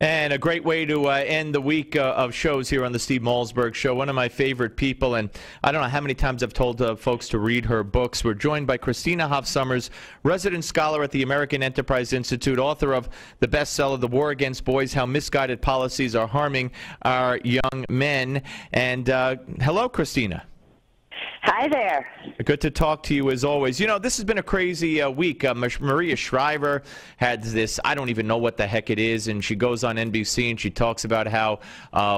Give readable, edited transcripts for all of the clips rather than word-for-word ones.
And a great way to end the week of shows here on the Steve Malzberg Show. One of my favorite people, and I don't know how many times I've told folks to read her books. We're joined by Christina Hoff Sommers, resident scholar at the American Enterprise Institute, author of the bestseller, The War Against Boys, How Misguided Policies Are Harming Our Young Men. And hello, Christina. Hi there. Good to talk to you as always. You know, this has been a crazy week. Maria Shriver had this, I don't even know what the heck it is, and she goes on NBC and she talks about how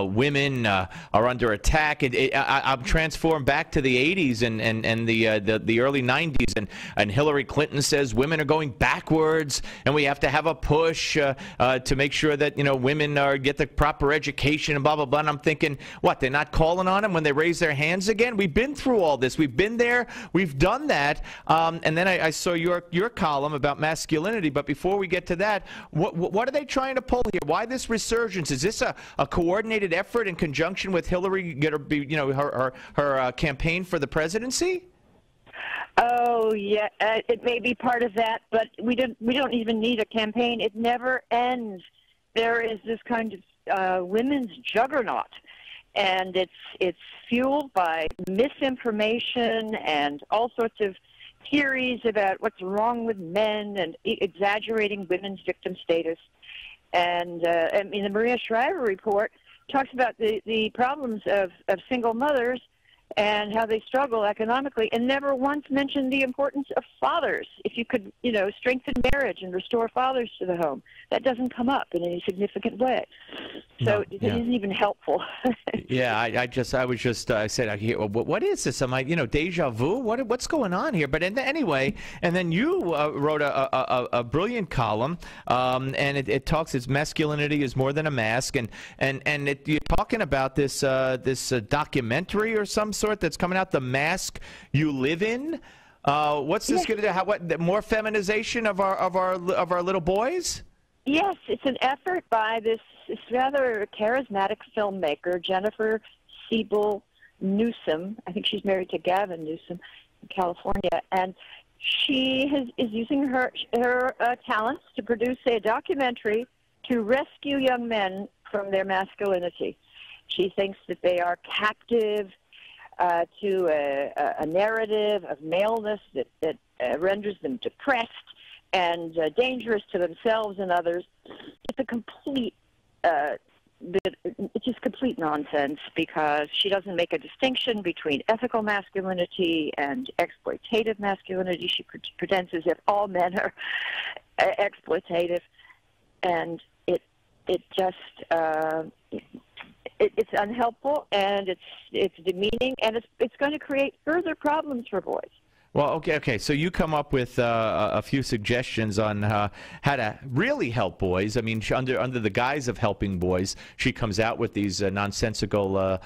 women are under attack. I'm transformed back to the 80s and the early 90s, and Hillary Clinton says women are going backwards, and we have to have a push to make sure that, you know, women get the proper education and blah, blah, blah. And I'm thinking, what, they're not calling on them when they raise their hands again? We've been through all this. We've been there. We've done that. And then I saw your column about masculinity. But before we get to that, what are they trying to pull here? Why this resurgence? Is this a coordinated effort in conjunction with Hillary, her campaign for the presidency? Oh yeah, it may be part of that, but we don't even need a campaign. It never ends. There is this kind of women's juggernaut. And it's fueled by misinformation and all sorts of theories about what's wrong with men and exaggerating women's victim status. And I mean, the Maria Shriver report talks about the problems of single mothers and how they struggle economically, and never once mentioned the importance of fathers. If you could, you know, strengthen marriage and restore fathers to the home, that doesn't come up in any significant way. So it isn't even helpful. Yeah, I said, what is this? Am I, deja vu? What's going on here? But anyway, and then you wrote a brilliant column, and it talks, its masculinity is more than a mask, and you're talking about this documentary or some sort that's coming out, The Mask You Live In. What's this going to do? What more feminization of our little boys? Yes, it's an effort by this rather charismatic filmmaker, Jennifer Siebel Newsom. I think she's married to Gavin Newsom in California, and she is using her talents to produce a documentary to rescue young men from their masculinity. She thinks that they are captive to a narrative of maleness that renders them depressed and dangerous to themselves and others. It's a complete, it's just complete nonsense, because she doesn't make a distinction between ethical masculinity and exploitative masculinity. She pretends as if all men are exploitative, and it just it's unhelpful, and it's demeaning, and it's going to create further problems for boys. Well, okay. So you come up with a few suggestions on how to really help boys. I mean, under the guise of helping boys, she comes out with these nonsensical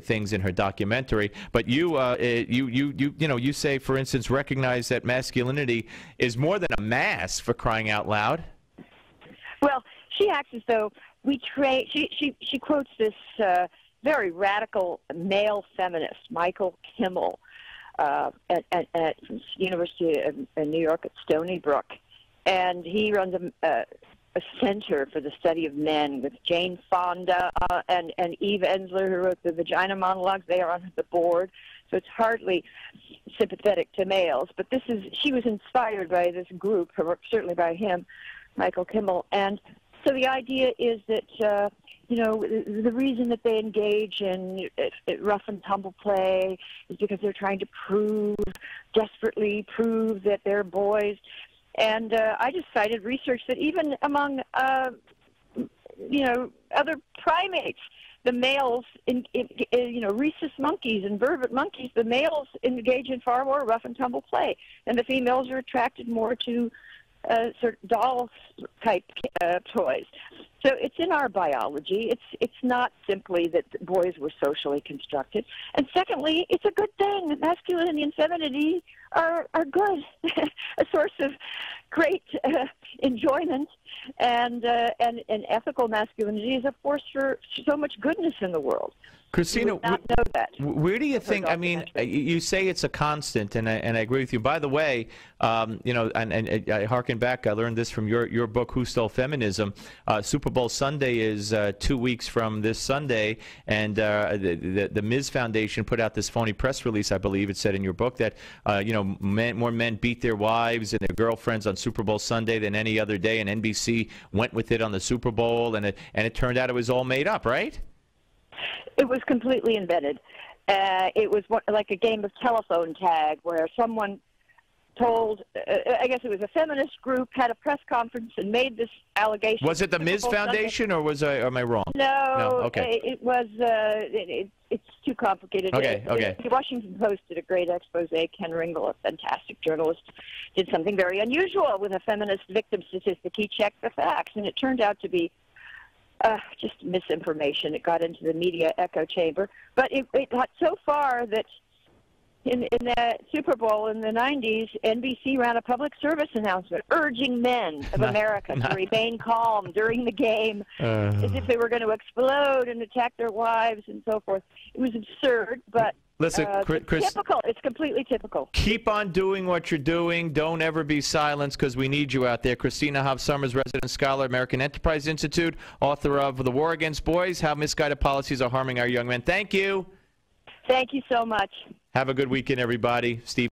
things in her documentary. But you say, for instance, recognize that masculinity is more than a mask, for crying out loud. Well, she acts as though she quotes this very radical male feminist, Michael Kimmel, at University of New York at Stony Brook, and he runs a center for the study of men with Jane Fonda and Eve Ensler, who wrote the Vagina Monologues. They are on the board, so it's hardly sympathetic to males. But she was inspired by this group, certainly by him, Michael Kimmel, and so the idea is that the reason that they engage in rough and tumble play is because they're trying to desperately prove that they're boys. And I just cited research that even among, other primates, the males, rhesus monkeys and vervet monkeys, the males engage in far more rough and tumble play, and the females are attracted more to sort of doll-type toys. So it's in our biology. It's not simply that boys were socially constructed. And secondly, it's a good thing that masculinity and femininity are good, a source of great enjoyment, and ethical masculinity is a force for so much goodness in the world. Christina, you would not know that. where do you think? I mean, you say it's a constant, and I agree with you. By the way, you know, and I harken back. I learned this from your book, Who Stole Feminism. Super Bowl Sunday is 2 weeks from this Sunday, and the Ms. Foundation put out this phony press release. I believe it said in your book that you know, more men beat their wives and their girlfriends on Super Bowl Sunday than any other day, and NBC went with it on the Super Bowl, and it turned out it was all made up, right? It was completely invented. It was like a game of telephone tag where someone told, I guess it was a feminist group, had a press conference and made this allegation. Was it the Ms. Foundation, or am I wrong? No, okay. It was, it's too complicated. Okay. The Washington Post did a great expose. Ken Ringel, a fantastic journalist, did something very unusual with a feminist victim statistic. He checked the facts, and it turned out to be just misinformation. It got into the media echo chamber. But it got so far that in the Super Bowl in the 90s, NBC ran a public service announcement urging men of America to remain calm during the game as if they were going to explode and attack their wives and so forth. It was absurd, but listen, Chris, typical. It's completely typical. Keep on doing what you're doing. Don't ever be silenced, because we need you out there. Christina Hoff, Sommers, resident scholar, American Enterprise Institute, author of The War Against Boys, How Misguided Policies Are Harming Our Young Men. Thank you. Thank you so much. Have a good weekend, everybody. Steve.